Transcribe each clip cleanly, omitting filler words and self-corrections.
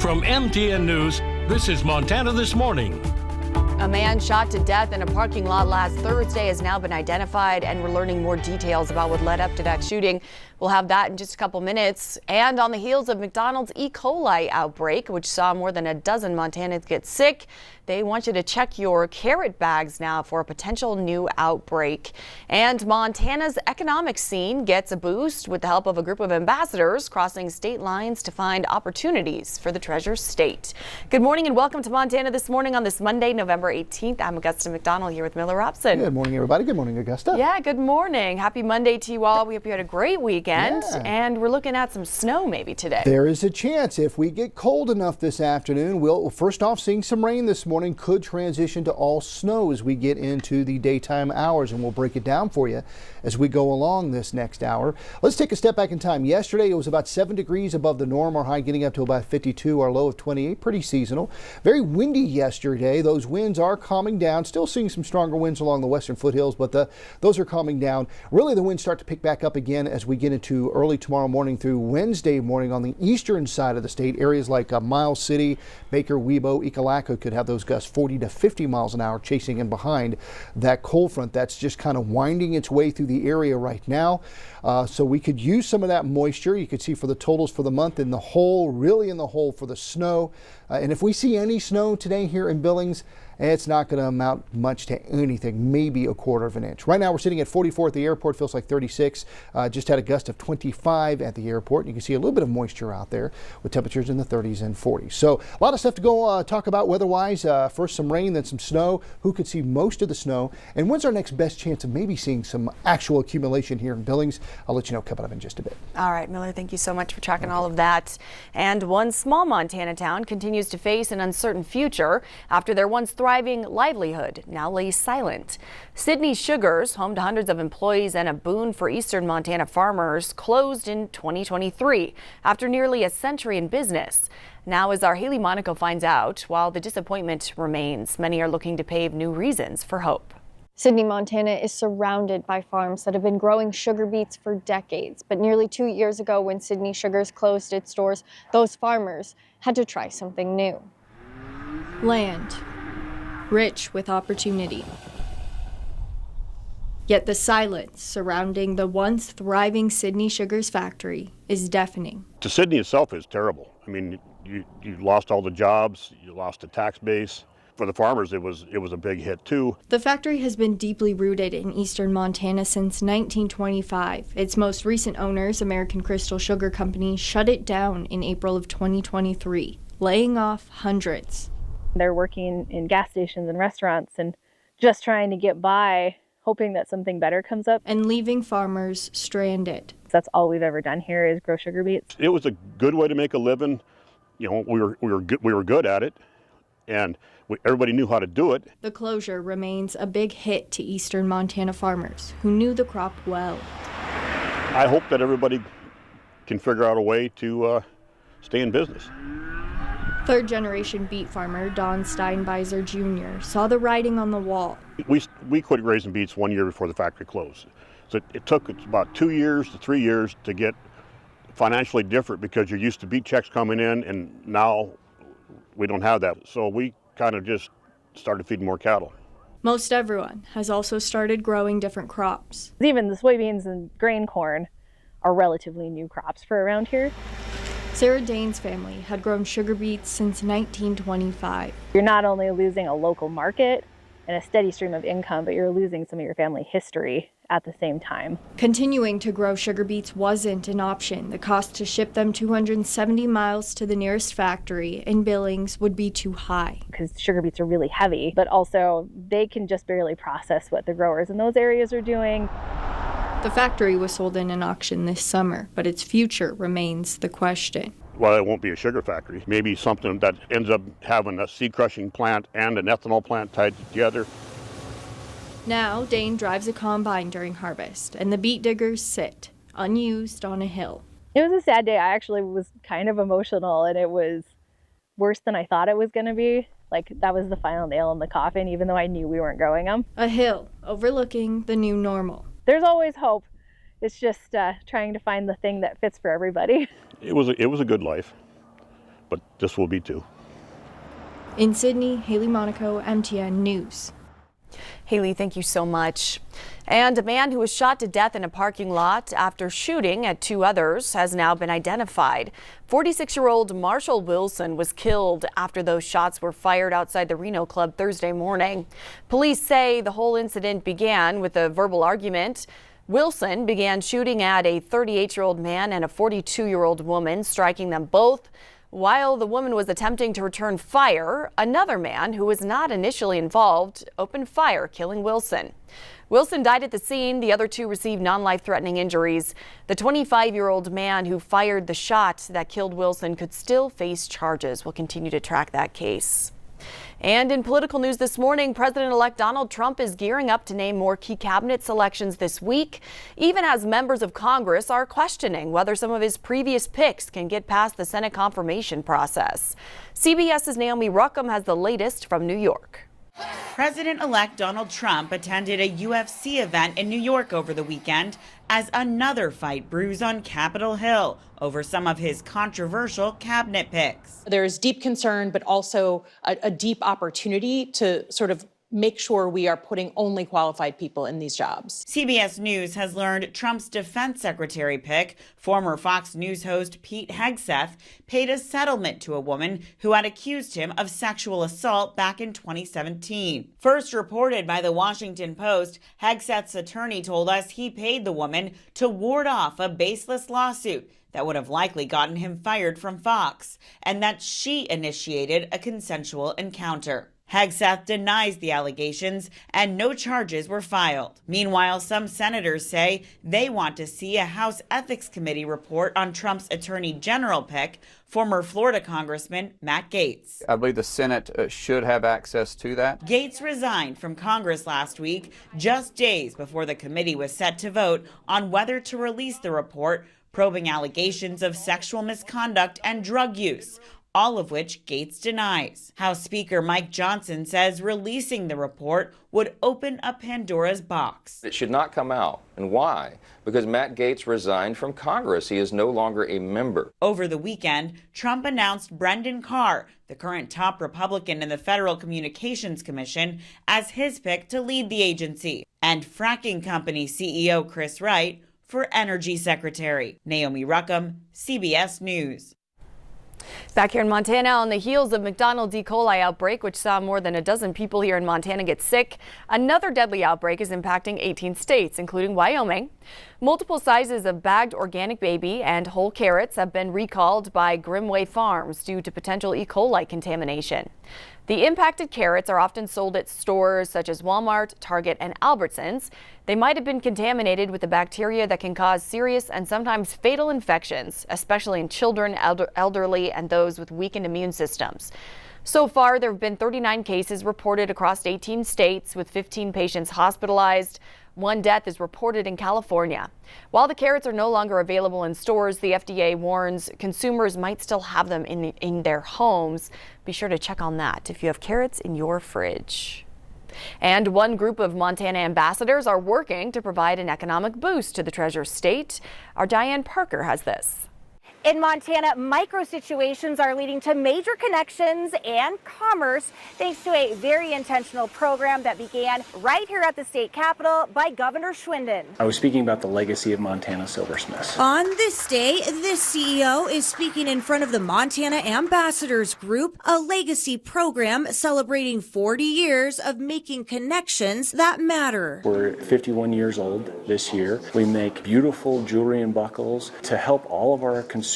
From MTN News, this is Montana This Morning. A man shot to death in a parking lot last Thursday has now been identified, and we're learning more details about what led up to that shooting. We'll have that in just a couple minutes. And on the heels of McDonald's E. coli outbreak, which saw more than a dozen Montanans get sick, they want you to check your carrot bags now for a potential new outbreak. And Montana's economic scene gets a boost with the help of a group of ambassadors crossing state lines to find opportunities for the Treasure State. Good morning and welcome to Montana This Morning on this Monday, November 18th. I'm Augusta McDonnell here with Miller Robson. Good morning, everybody. Good morning, Augusta. Yeah, good morning. Happy Monday to you all. We hope you had a great weekend. And we're looking at some snow maybe today. There is a chance if we get cold enough this afternoon. We'll first off seeing some rain this morning, could transition to all snow as we get into the daytime hours, and we'll break it down for you as we go along this next hour. Let's take a step back in time. Yesterday it was about 7 degrees above the norm, our high getting up to about 52, our low of 28, pretty seasonal. Very windy yesterday. Those winds are calming down, still seeing some stronger winds along the western foothills, but those are calming down. Really the winds start to pick back up again as we get into early tomorrow morning through Wednesday morning on the eastern side of the state. Areas like Miles City, Baker, Webo, Ekalaka could have those gusts 40 to 50 miles an hour chasing in behind that cold front that's just kind of winding its way through the area right now. So we could use some of that moisture. You could see for the totals for the month in the hole, really in the hole for the snow. And if we see any snow today here in Billings, it's not going to amount much to anything, maybe a quarter of an inch. Right now we're sitting at 44 at the airport, feels like 36. Just had a gust of 25 at the airport. You can see a little bit of moisture out there with temperatures in the 30s and 40s. So a lot of stuff to go talk about weather-wise. First some rain, then some snow. Who could see most of the snow? And when's our next best chance of maybe seeing some actual accumulation here in Billings? I'll let you know coming up in just a bit. All right, Miller, thank you so much for tracking all of that. And one small Montana town continues to face an uncertain future after their once thriving livelihood now lays silent. Sydney Sugars, home to hundreds of employees and a boon for eastern Montana farmers, closed in 2023 after nearly a century in business. Now, as our Haley Monaco finds out, while the disappointment remains, many are looking to pave new reasons for hope. Sydney, Montana is surrounded by farms that have been growing sugar beets for decades. But nearly 2 years ago, when Sydney Sugars closed its doors, those farmers had to try something new. Land, rich with opportunity. Yet the silence surrounding the once thriving Sydney Sugars factory is deafening. To Sydney itself is terrible. I mean, you lost all the jobs, you lost the tax base. For the farmers, it was a big hit too. The factory has been deeply rooted in eastern Montana since 1925. Its most recent owners, American Crystal Sugar Company, shut it down in April of 2023, laying off hundreds. They're working in gas stations and restaurants and just trying to get by, hoping that something better comes up. And leaving farmers stranded. That's all we've ever done here is grow sugar beets. It was a good way to make a living. You know, we were good at it, and everybody knew how to do it. The closure remains a big hit to eastern Montana farmers who knew the crop well. I hope that everybody can figure out a way to stay in business. Third-generation beet farmer Don Steinbeiser Jr. saw the writing on the wall. We quit raising beets 1 year before the factory closed. So it took about 2 years to 3 years to get financially different because you're used to beet checks coming in, and now we don't have that. So we kind of just started feeding more cattle. Most everyone has also started growing different crops. Even the soybeans and grain corn are relatively new crops for around here. Sarah Dane's family had grown sugar beets since 1925. You're not only losing a local market and a steady stream of income, but you're losing some of your family history at the same time. Continuing to grow sugar beets wasn't an option. The cost to ship them 270 miles to the nearest factory in Billings would be too high. Because sugar beets are really heavy, but also they can just barely process what the growers in those areas are doing. The factory was sold in an auction this summer, but its future remains the question. Well, it won't be a sugar factory. Maybe something that ends up having a seed crushing plant and an ethanol plant tied together. Now, Dane drives a combine during harvest, and the beet diggers sit, unused, on a hill. It was a sad day. I actually was kind of emotional, and it was worse than I thought it was going to be. Like, that was the final nail in the coffin, even though I knew we weren't growing them. A hill overlooking the new normal. There's always hope. It's just trying to find the thing that fits for everybody. It was a good life, but this will be too. In Sydney, Haley Monaco, MTN News. Haley, thank you so much. And a man who was shot to death in a parking lot after shooting at two others has now been identified. 46-year-old Marshall Wilson was killed after those shots were fired outside the Reno club Thursday morning. Police say the whole incident began with a verbal argument. Wilson began shooting at a 38-year-old man and a 42-year-old woman, striking them both. While the woman was attempting to return fire, another man who was not initially involved opened fire, killing Wilson. Wilson died at the scene. The other two received non-life-threatening injuries. The 25-year-old man who fired the shot that killed Wilson could still face charges. We'll continue to track that case. And in political news this morning, President-elect Donald Trump is gearing up to name more key cabinet selections this week, even as members of Congress are questioning whether some of his previous picks can get past the Senate confirmation process. CBS's Naomi Ruckham has the latest from New York. President-elect Donald Trump attended a UFC event in New York over the weekend as another fight brews on Capitol Hill over some of his controversial cabinet picks. There is deep concern, but also a deep opportunity to sort of make sure we are putting only qualified people in these jobs. CBS News has learned Trump's defense secretary pick, former Fox News host Pete Hegseth, paid a settlement to a woman who had accused him of sexual assault back in 2017. First reported by the Washington Post, Hegseth's attorney told us he paid the woman to ward off a baseless lawsuit that would have likely gotten him fired from Fox, and that she initiated a consensual encounter. Hegseth denies the allegations and no charges were filed. Meanwhile, some senators say they want to see a House Ethics Committee report on Trump's Attorney General pick, former Florida Congressman Matt Gaetz. I believe the Senate should have access to that. Gaetz resigned from Congress last week, just days before the committee was set to vote on whether to release the report, probing allegations of sexual misconduct and drug use, all of which Gaetz denies. House Speaker Mike Johnson says releasing the report would open a Pandora's box. It should not come out. And why? Because Matt Gaetz resigned from Congress. He is no longer a member. Over the weekend, Trump announced Brendan Carr, the current top Republican in the Federal Communications Commission, as his pick to lead the agency, and fracking company CEO Chris Wright for Energy Secretary. Naomi Ruckham, CBS News. Back here in Montana, on the heels of McDonnell E. coli outbreak, which saw more than a dozen people here in Montana get sick, another deadly outbreak is impacting 18 states, including Wyoming. Multiple sizes of bagged organic baby and whole carrots have been recalled by Grimway Farms due to potential E. coli contamination. The impacted carrots are often sold at stores such as Walmart, Target, and Albertsons. They might have been contaminated with a bacteria that can cause serious and sometimes fatal infections, especially in children, elderly, and those with weakened immune systems. So far, there have been 39 cases reported across 18 states, with 15 patients hospitalized. One death is reported in California. While the carrots are no longer available in stores, the FDA warns consumers might still have them in their homes. Be sure to check on that if you have carrots in your fridge. And one group of Montana ambassadors are working to provide an economic boost to the Treasure State. Our Diane Parker has this. In Montana, micro situations are leading to major connections and commerce thanks to a very intentional program that began right here at the state capitol by Governor Schwinden. I was speaking about the legacy of Montana silversmiths. On this day, this CEO is speaking in front of the Montana Ambassadors Group, a legacy program celebrating 40 years of making connections that matter. We're 51 years old this year. We make beautiful jewelry and buckles to help all of our consumers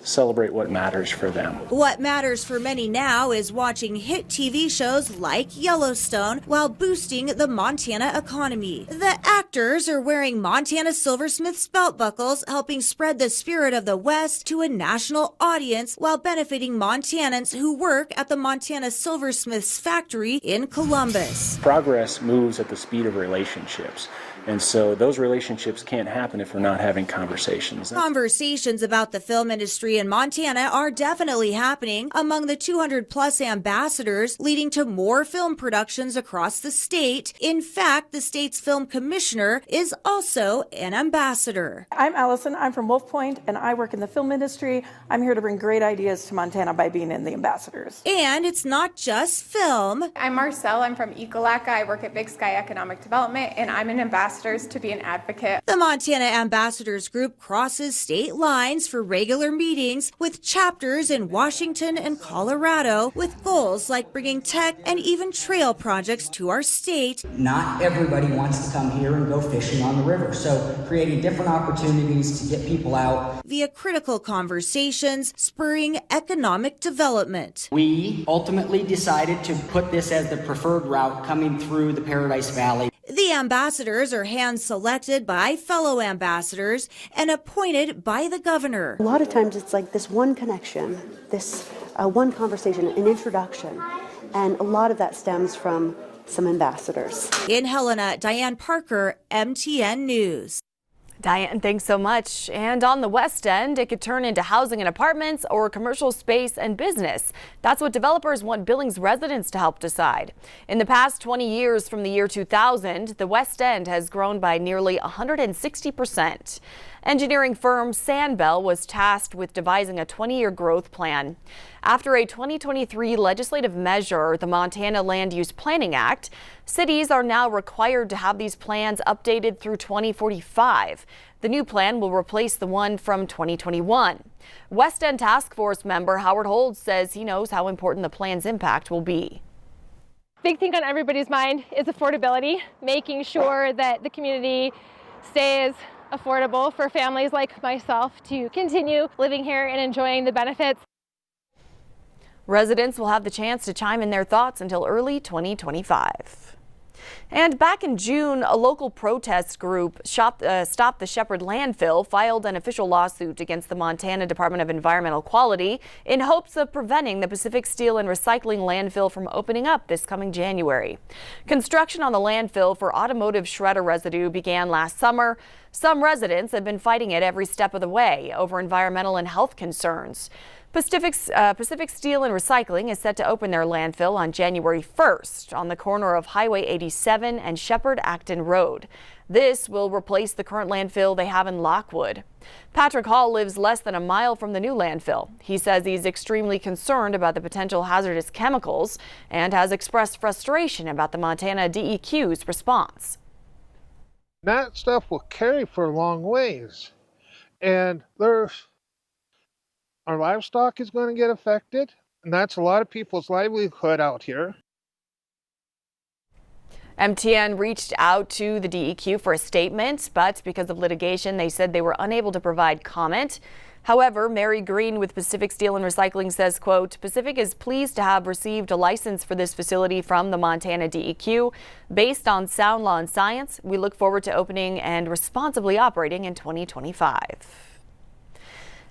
celebrate what matters for them. What matters for many now is watching hit TV shows like Yellowstone while boosting the Montana economy. The actors are wearing Montana silversmiths belt buckles, helping spread the spirit of the West to a national audience while benefiting Montanans who work at the Montana Silversmiths factory in Columbus. Progress moves at the speed of relationships. And so those relationships can't happen if we're not having conversations. Conversations about the film industry in Montana are definitely happening among the 200 plus ambassadors, leading to more film productions across the state. In fact, the state's film commissioner is also an ambassador. I'm Allison. I'm from Wolf Point, and I work in the film industry. I'm here to bring great ideas to Montana by being in the ambassadors. And it's not just film. I'm Marcelle. I'm from Ecolaka. I work at Big Sky Economic Development, and I'm an ambassador to be an advocate. The Montana Ambassadors Group crosses state lines for regular meetings with chapters in Washington and Colorado, with goals like bringing tech and even trail projects to our state. Not everybody wants to come here and go fishing on the river, so creating different opportunities to get people out. Via critical conversations, spurring economic development. We ultimately decided to put this as the preferred route coming through the Paradise Valley. The ambassadors are hand-selected by fellow ambassadors and appointed by the governor. A lot of times it's like this one connection, this one conversation, an introduction, and a lot of that stems from some ambassadors. In Helena, Diane Parker, MTN News. Diane, thanks so much. And on the West End, it could turn into housing and apartments or commercial space and business. That's what developers want Billings residents to help decide. In the past 20 years, from the year 2000, the West End has grown by nearly 160%. Engineering firm Sandbell was tasked with devising a 20-year growth plan. After a 2023 legislative measure, the Montana Land Use Planning Act, cities are now required to have these plans updated through 2045. The new plan will replace the one from 2021. West End Task Force member Howard Holds says he knows how important the plan's impact will be. Big thing on everybody's mind is affordability, making sure that the community stays affordable for families like myself to continue living here and enjoying the benefits. Residents will have the chance to chime in their thoughts until early 2025. And back in June, a local protest group Stop the Shepherd Landfill filed an official lawsuit against the Montana Department of Environmental Quality in hopes of preventing the Pacific Steel and Recycling landfill from opening up this coming January. Construction on the landfill for automotive shredder residue began last summer. Some residents have been fighting it every step of the way over environmental and health concerns. Pacific Steel and Recycling is set to open their landfill on January 1st on the corner of Highway 87 and Shepherd-Acton Road. This will replace the current landfill they have in Lockwood. Patrick Hall lives less than a mile from the new landfill. He says he's extremely concerned about the potential hazardous chemicals and has expressed frustration about the Montana DEQ's response. That stuff will carry for a long ways, and our livestock is going to get affected, and that's a lot of people's livelihood out here. MTN reached out to the DEQ for a statement, but because of litigation, they said they were unable to provide comment. However, Mary Green with Pacific Steel and Recycling says, quote, Pacific is pleased to have received a license for this facility from the Montana DEQ. Based on sound law and science, we look forward to opening and responsibly operating in 2025.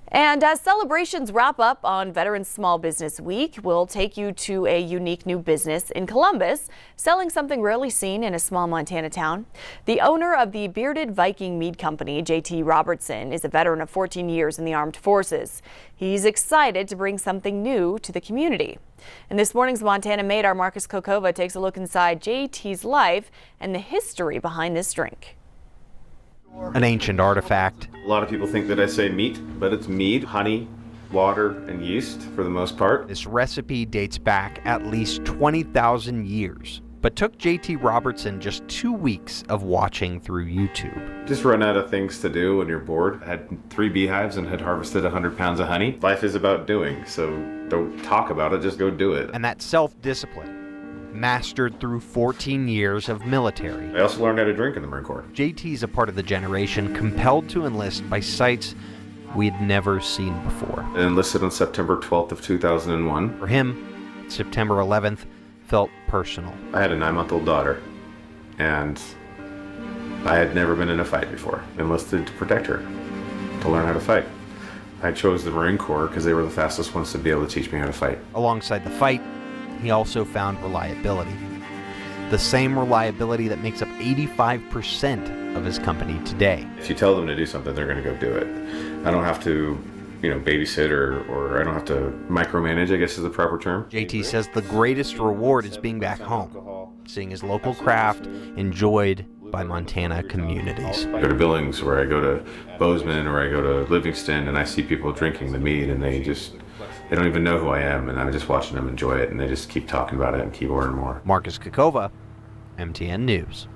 And as celebrations wrap up on Veterans Small Business Week, we'll take you to a unique new business in Columbus, selling something rarely seen in a small Montana town. The owner of the Bearded Viking Mead Company, JT Robertson, is a veteran of 14 years in the armed forces. He's excited to bring something new to the community. In this morning's Montana Made, our Marcus Kokova takes a look inside JT's life and the history behind this drink. An ancient artifact. A lot of people think that I say meat, but it's mead, honey, water, and yeast for the most part. This recipe dates back at least 20,000 years, but took JT Robertson just 2 weeks of watching through YouTube. Just run out of things to do when you're bored. I had 3 beehives and had harvested 100 pounds of honey. Life is about doing, so don't talk about it, just go do it. And that self-discipline, mastered through 14 years of military. I also learned how to drink in the Marine Corps. JT's a part of the generation compelled to enlist by sights we had never seen before. I enlisted on September 12th of 2001. For him, September 11th felt personal. I had a 9-month-old daughter, and I had never been in a fight before. I enlisted to protect her, to learn how to fight. I chose the Marine Corps because they were the fastest ones to be able to teach me how to fight. Alongside the fight, he also found reliability. The same reliability that makes up 85% of his company today. If you tell them to do something, they're going to go do it. I don't have to, babysit or I don't have to micromanage, I guess is the proper term. JT says the greatest reward is being back home, seeing his local craft enjoyed by Montana communities. I go to Billings, or I go to Bozeman, or I go to Livingston, and I see people drinking the mead, and they don't even know who I am, and I'm just watching them enjoy it, and they just keep talking about it and keep ordering more. Marcus Kakova, MTN News.